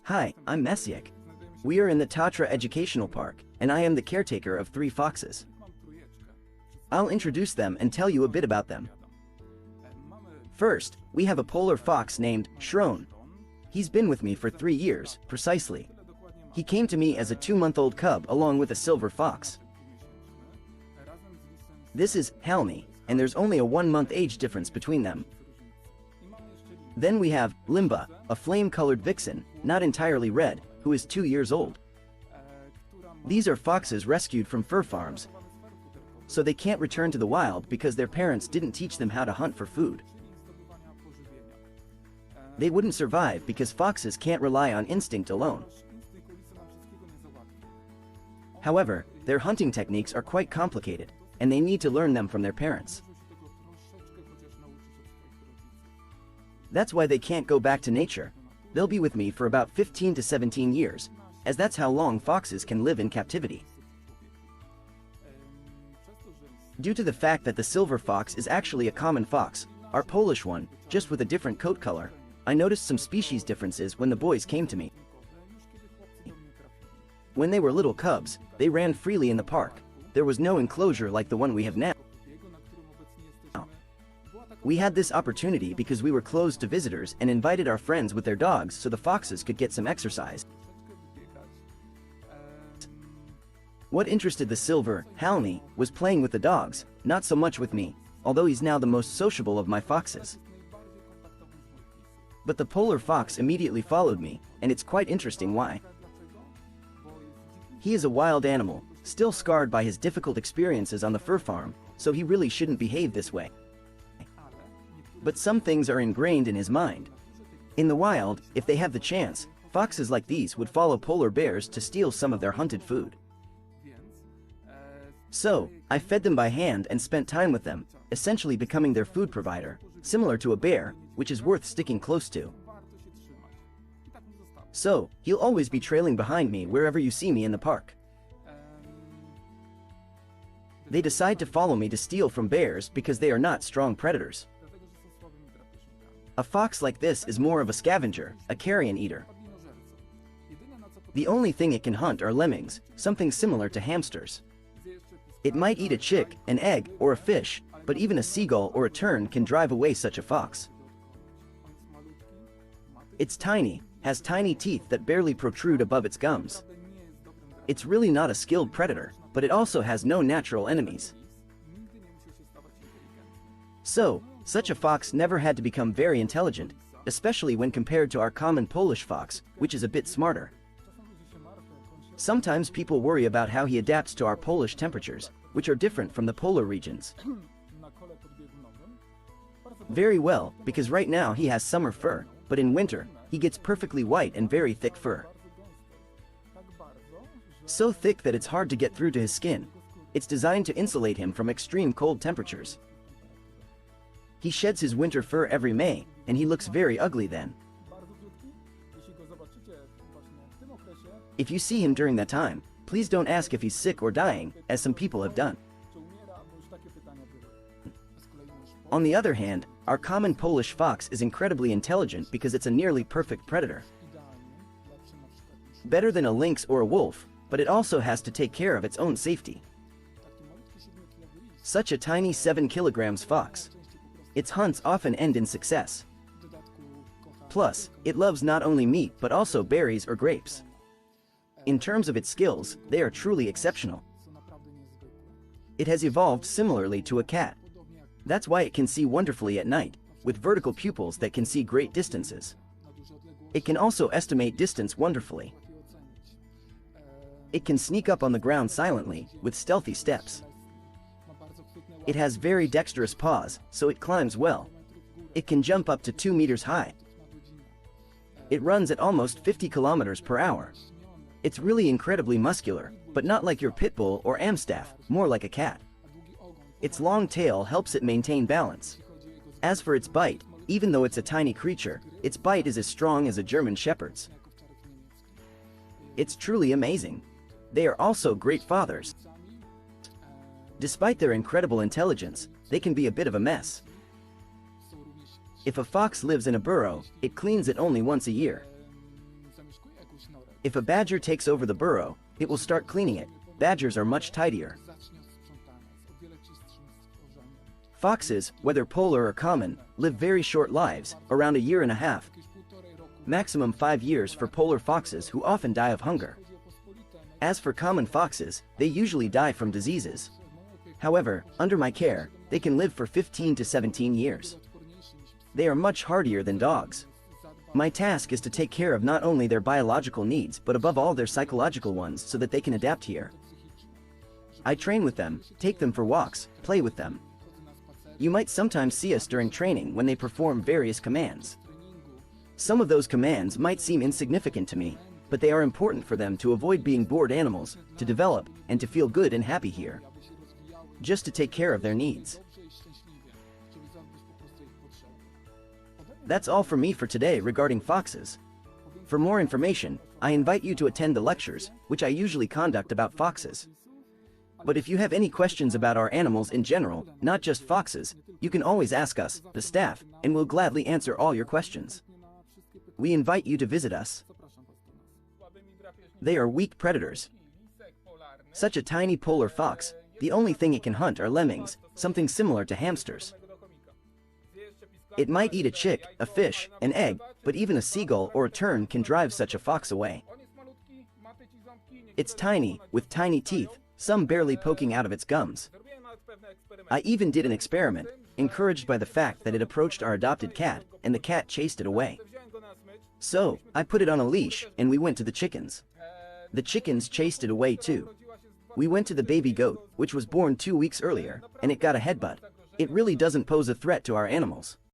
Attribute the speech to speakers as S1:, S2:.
S1: Hi, I'm Maciek. We are in the Tatra Educational Park, and I am the caretaker of 3 foxes. I'll introduce them and tell you a bit about them. First, we have a polar fox named Shron. He's been with me for 3 years, precisely. He came to me as a 2-month-old cub along with a silver fox. This is Halmy, and there's only a 1-month age difference between them. Then we have Limba, a flame-colored vixen, not entirely red, who is 2 years old. These are foxes rescued from fur farms, so they can't return to the wild because their parents didn't teach them how to hunt for food. They wouldn't survive because foxes can't rely on instinct alone. However, their hunting techniques are quite complicated, and they need to learn them from their parents. That's why they can't go back to nature. They'll be with me for about 15 to 17 years, as that's how long foxes can live in captivity. Due to the fact that the silver fox is actually a common fox, our Polish one, just with a different coat color, I noticed some species differences when the boys came to me. When they were little cubs, they ran freely in the park. There was no enclosure like the one we have now. We had this opportunity because we were closed to visitors and invited our friends with their dogs so the foxes could get some exercise. What interested the silver, Halmy, was playing with the dogs, not so much with me, although he's now the most sociable of my foxes. But the polar fox immediately followed me, and it's quite interesting why. He is a wild animal, still scarred by his difficult experiences on the fur farm, so he really shouldn't behave this way. But some things are ingrained in his mind. In the wild, if they have the chance, foxes like these would follow polar bears to steal some of their hunted food. So, I fed them by hand and spent time with them, essentially becoming their food provider, similar to a bear, which is worth sticking close to. So, he'll always be trailing behind me wherever you see me in the park. They decide to follow me to steal from bears because they are not strong predators. A fox like this is more of a scavenger, a carrion eater. The only thing it can hunt are lemmings, something similar to hamsters. It might eat a chick, an egg, or a fish, but even a seagull or a tern can drive away such a fox. It's tiny, has tiny teeth that barely protrude above its gums. It's really not a skilled predator, but it also has no natural enemies. So, such a fox never had to become very intelligent, especially when compared to our common Polish fox, which is a bit smarter. Sometimes people worry about how he adapts to our Polish temperatures, which are different from the polar regions. Very well, because right now he has summer fur, but in winter, he gets perfectly white and very thick fur. So thick that it's hard to get through to his skin. It's designed to insulate him from extreme cold temperatures. He sheds his winter fur every May, and he looks very ugly then. If you see him during that time, please don't ask if he's sick or dying, as some people have done. On the other hand, our common Polish fox is incredibly intelligent because it's a nearly perfect predator. Better than a lynx or a wolf, but it also has to take care of its own safety. Such a tiny 7 kilograms fox. Its hunts often end in success. Plus, it loves not only meat but also berries or grapes. In terms of its skills, they are truly exceptional. It has evolved similarly to a cat. That's why it can see wonderfully at night, with vertical pupils that can see great distances. It can also estimate distance wonderfully. It can sneak up on the ground silently, with stealthy steps. It has very dexterous paws, so it climbs well. It can jump up to 2 meters high. It runs at almost 50 kilometers per hour. It's really incredibly muscular, but not like your pit bull or Amstaff, more like a cat. Its long tail helps it maintain balance. As for its bite, even though it's a tiny creature, its bite is as strong as a German shepherd's. It's truly amazing. They are also great fathers. Despite their incredible intelligence, they can be a bit of a mess. If a fox lives in a burrow, it cleans it only once a year. If a badger takes over the burrow, it will start cleaning it. Badgers are much tidier. Foxes, whether polar or common, live very short lives, around a year and a half. Maximum 5 years for polar foxes who often die of hunger. As for common foxes, they usually die from diseases. However, under my care, they can live for 15 to 17 years. They are much hardier than dogs. My task is to take care of not only their biological needs but above all their psychological ones so that they can adapt here. I train with them, take them for walks, play with them. You might sometimes see us during training when they perform various commands. Some of those commands might seem insignificant to me, but they are important for them to avoid being bored animals, to develop, and to feel good and happy here. Just to take care of their needs. That's all for me for today regarding foxes. For more information, I invite you to attend the lectures, which I usually conduct about foxes. But if you have any questions about our animals in general, not just foxes, you can always ask us, the staff, and we'll gladly answer all your questions. We invite you to visit us. They are weak predators. Such a tiny polar fox, the only thing it can hunt are lemmings, something similar to hamsters. It might eat a chick, a fish, an egg, but even a seagull or a tern can drive such a fox away. It's tiny, with tiny teeth, some barely poking out of its gums. I even did an experiment, encouraged by the fact that it approached our adopted cat, and the cat chased it away. So, I put it on a leash, and we went to the chickens. The chickens chased it away too. We went to the baby goat, which was born 2 weeks earlier, and it got a headbutt. It really doesn't pose a threat to our animals.